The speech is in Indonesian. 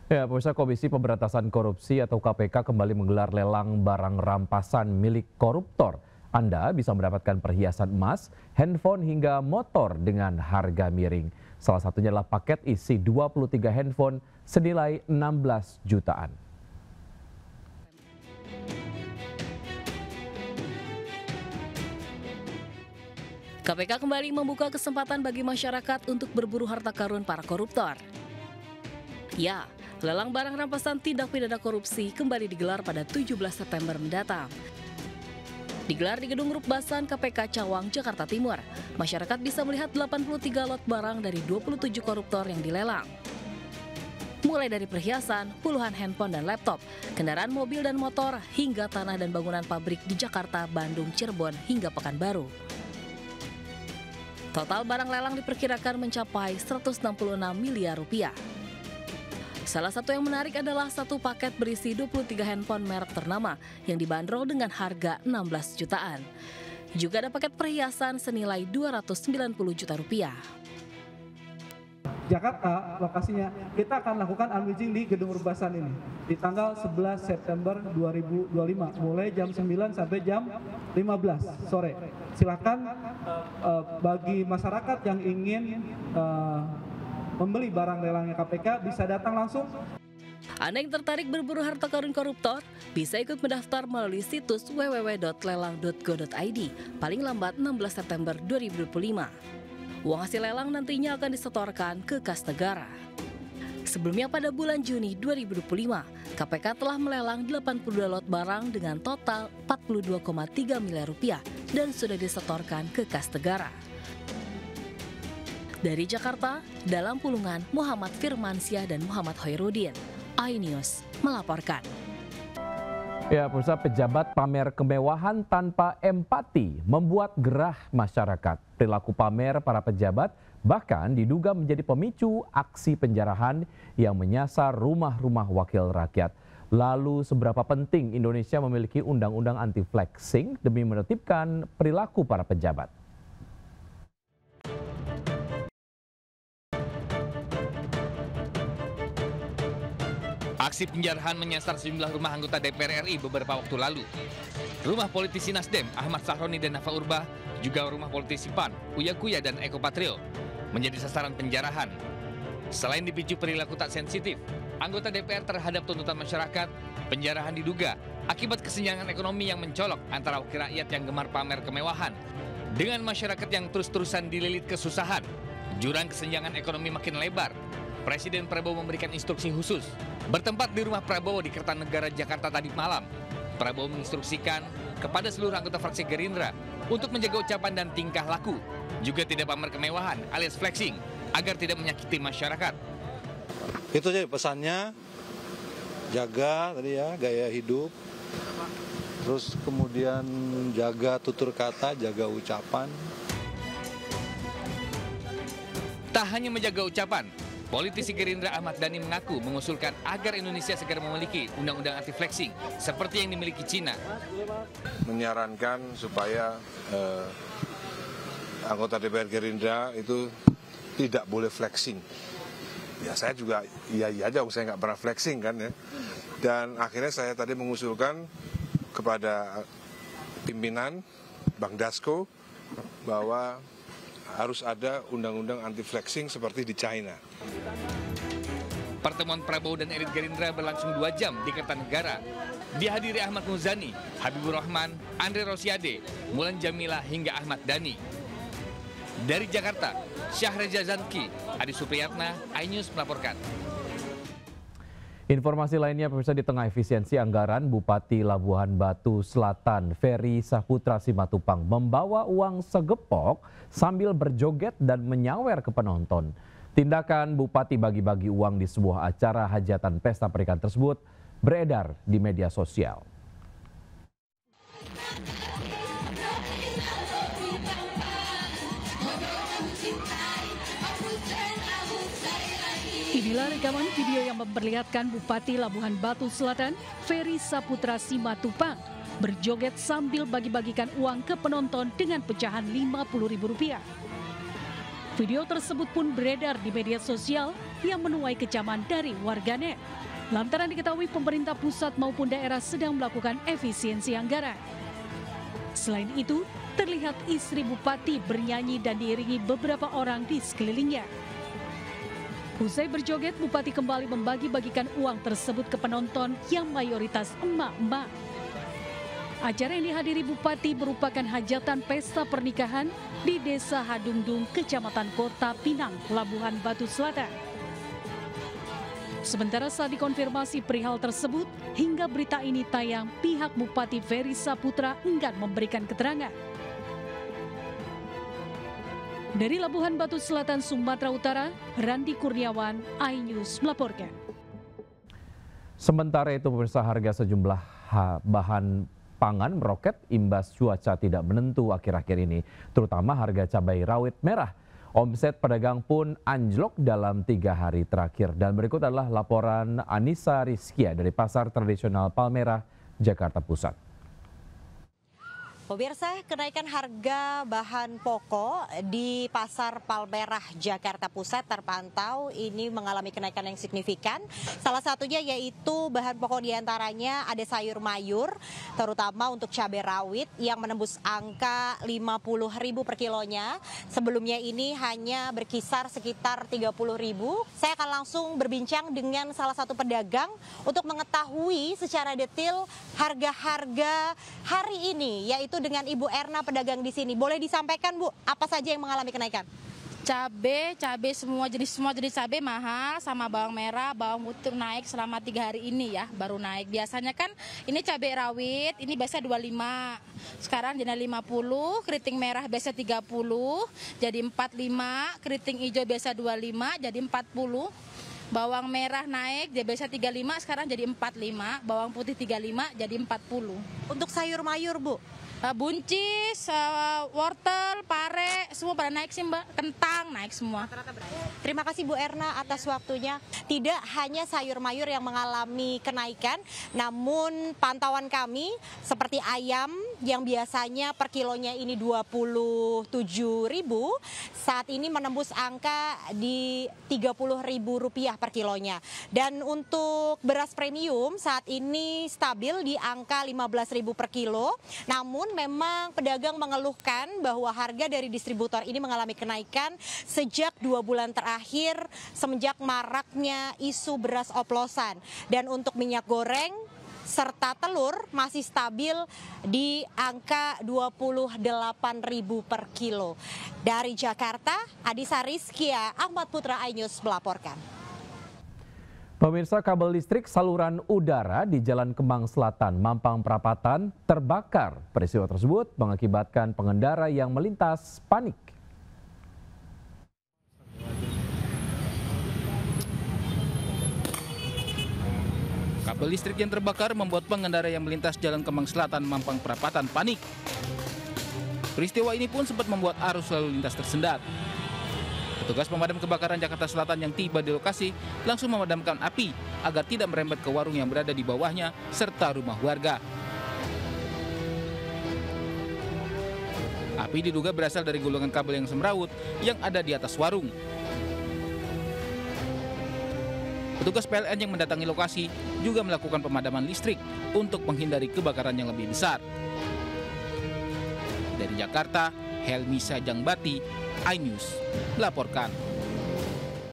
Ya, pemirsa Komisi Pemberantasan Korupsi atau KPK kembali menggelar lelang barang rampasan milik koruptor. Anda bisa mendapatkan perhiasan emas, handphone hingga motor dengan harga miring. Salah satunya adalah paket isi 23 handphone senilai 16 jutaan. KPK kembali membuka kesempatan bagi masyarakat untuk berburu harta karun para koruptor. Ya, lelang barang rampasan tindak pidana korupsi kembali digelar pada 17 September mendatang. Digelar di Gedung Rukbasan KPK Cawang, Jakarta Timur. Masyarakat bisa melihat 83 lot barang dari 27 koruptor yang dilelang. Mulai dari perhiasan, puluhan handphone dan laptop, kendaraan mobil dan motor, hingga tanah dan bangunan pabrik di Jakarta, Bandung, Cirebon, hingga Pekanbaru. Total barang lelang diperkirakan mencapai 166 miliar rupiah. Salah satu yang menarik adalah satu paket berisi 23 handphone merek ternama yang dibanderol dengan harga 16 jutaan. Juga ada paket perhiasan senilai 290 juta rupiah. Jakarta lokasinya, kita akan lakukan unleashing di Gedung Rukbasan ini di tanggal 11 September 2025 mulai jam 9 sampai jam 15 sore. Silakan bagi masyarakat yang ingin membeli barang lelangnya KPK bisa datang langsung. Anda yang tertarik berburu harta karun koruptor bisa ikut mendaftar melalui situs www.lelang.go.id paling lambat 16 September 2025. Uang hasil lelang nantinya akan disetorkan ke kas negara. Sebelumnya pada bulan Juni 2025, KPK telah melelang 82 lot barang dengan total 42,3 miliar rupiah dan sudah disetorkan ke kas negara. Dari Jakarta, dalam pulungan Muhammad Firmansyah dan Muhammad Hoirudin, iNews melaporkan. Ya, pemirsa, pejabat pamer kemewahan tanpa empati membuat gerah masyarakat. Perilaku pamer para pejabat bahkan diduga menjadi pemicu aksi penjarahan yang menyasar rumah-rumah wakil rakyat. Lalu seberapa penting Indonesia memiliki undang-undang anti flexing demi menertibkan perilaku para pejabat? Aksi penjarahan menyasar sejumlah rumah anggota DPR RI beberapa waktu lalu. Rumah politisi Nasdem, Ahmad Sahroni dan Nafa Urbah, juga rumah politisi PAN, Uya Kuya dan Eko Patrio, menjadi sasaran penjarahan. Selain dipicu perilaku tak sensitif, anggota DPR terhadap tuntutan masyarakat, penjarahan diduga akibat kesenjangan ekonomi yang mencolok antara wakil rakyat yang gemar pamer kemewahan dengan masyarakat yang terus-terusan dililit kesusahan. Jurang kesenjangan ekonomi makin lebar. Presiden Prabowo memberikan instruksi khusus bertempat di rumah Prabowo di Kertanegara, Jakarta tadi malam. Prabowo menginstruksikan kepada seluruh anggota fraksi Gerindra untuk menjaga ucapan dan tingkah laku, juga tidak pamer kemewahan alias flexing agar tidak menyakiti masyarakat. Itu aja pesannya, jaga tadi ya gaya hidup, terus kemudian jaga tutur kata, jaga ucapan. Tak hanya menjaga ucapan, politisi Gerindra Ahmad Dhani mengaku mengusulkan agar Indonesia segera memiliki undang-undang anti flexing seperti yang dimiliki Cina. Menyarankan supaya anggota DPR Gerindra itu tidak boleh flexing. Ya saya juga iya aja, saya nggak pernah flexing kan ya. Dan akhirnya saya tadi mengusulkan kepada pimpinan Bang Dasko bahwa harus ada undang-undang anti flexing seperti di China. Pertemuan Prabowo dan elit Gerindra berlangsung 2 jam di Kertanegara. Dihadiri Ahmad Muzani, Habibur Rahman, Andre Rosiade, Mulan Jamila hingga Ahmad Dhani. Dari Jakarta, Syahreza Zanki, Adi Supriyatna, iNews melaporkan. Informasi lainnya, pemirsa, di tengah efisiensi anggaran, Bupati Labuhan Batu Selatan Ferry Saputra Simatupang membawa uang segepok sambil berjoget dan menyawer ke penonton. Tindakan Bupati bagi-bagi uang di sebuah acara hajatan pesta pernikahan tersebut beredar di media sosial. Inilah rekaman video yang memperlihatkan Bupati Labuhan Batu Selatan, Ferry Saputra Simatupang, berjoget sambil bagi-bagikan uang ke penonton dengan pecahan Rp50.000. Video tersebut pun beredar di media sosial yang menuai kecaman dari warganet. Lantaran diketahui pemerintah pusat maupun daerah sedang melakukan efisiensi anggaran. Selain itu, terlihat istri bupati bernyanyi dan diiringi beberapa orang di sekelilingnya. Usai berjoget, bupati kembali membagi-bagikan uang tersebut ke penonton yang mayoritas emak-emak. Acara yang dihadiri bupati merupakan hajatan pesta pernikahan di Desa Hadungdung, Kecamatan Kota Pinang, Labuhan Batu Selatan. Sementara saat dikonfirmasi perihal tersebut, hingga berita ini tayang, pihak Bupati Ferry Saputra enggan memberikan keterangan. Dari Labuhan Batu Selatan, Sumatera Utara, Randi Kurniawan, iNews melaporkan. Sementara itu, pemirsa, harga sejumlah bahan pangan meroket imbas cuaca tidak menentu akhir-akhir ini, terutama harga cabai rawit merah. Omset pedagang pun anjlok dalam 3 hari terakhir. Dan berikut adalah laporan Anissa Rizkia dari Pasar Tradisional Palmerah, Jakarta Pusat. Pemirsa, kenaikan harga bahan pokok di Pasar Palmerah, Jakarta Pusat terpantau ini mengalami kenaikan yang signifikan. Salah satunya yaitu bahan pokok diantaranya ada sayur mayur, terutama untuk cabai rawit yang menembus angka 50.000 per kilonya. Sebelumnya ini hanya berkisar sekitar 30.000. Saya akan langsung berbincang dengan salah satu pedagang untuk mengetahui secara detail harga-harga hari ini, yaitu dengan Ibu Erna, pedagang di sini. Boleh disampaikan, Bu, apa saja yang mengalami kenaikan? Cabai semua jenis cabai mahal, sama bawang merah, bawang putih naik selama 3 hari ini ya, baru naik. Biasanya kan ini cabai rawit, ini biasa 25, sekarang jadi 50, keriting merah biasa 30, jadi 45, keriting hijau biasa 25, jadi 40. Bawang merah naik, dia biasa 35, sekarang jadi 45, bawang putih 35, jadi 40. Untuk sayur mayur, Bu? Buncis, wortel, pare, semua pada naik sih Mbak, kentang naik semua. Terima kasih Bu Erna atas waktunya. Tidak hanya sayur mayur yang mengalami kenaikan, namun pantauan kami seperti ayam yang biasanya per kilonya ini 27.000, saat ini menembus angka di Rp30.000 per kilonya. Dan untuk beras premium saat ini stabil di angka 15.000 per kilo, namun memang pedagang mengeluhkan bahwa harga dari distributor ini mengalami kenaikan sejak 2 bulan terakhir semenjak maraknya isu beras oplosan. Dan untuk minyak goreng serta telur masih stabil di angka 28.000 per kilo. Dari Jakarta, Anissa Rizkia, Ahmad Putra, iNews melaporkan. Pemirsa, kabel listrik saluran udara di Jalan Kemang Selatan, Mampang Perapatan terbakar. Peristiwa tersebut mengakibatkan pengendara yang melintas panik. Kabel listrik yang terbakar membuat pengendara yang melintas Jalan Kemang Selatan, Mampang Perapatan panik. Peristiwa ini pun sempat membuat arus lalu lintas tersendat. Petugas pemadam kebakaran Jakarta Selatan yang tiba di lokasi langsung memadamkan api agar tidak merembet ke warung yang berada di bawahnya serta rumah warga. Api diduga berasal dari gulungan kabel yang semrawut yang ada di atas warung. Petugas PLN yang mendatangi lokasi juga melakukan pemadaman listrik untuk menghindari kebakaran yang lebih besar. Dari Jakarta, Helmi Sajangbati, iNews melaporkan.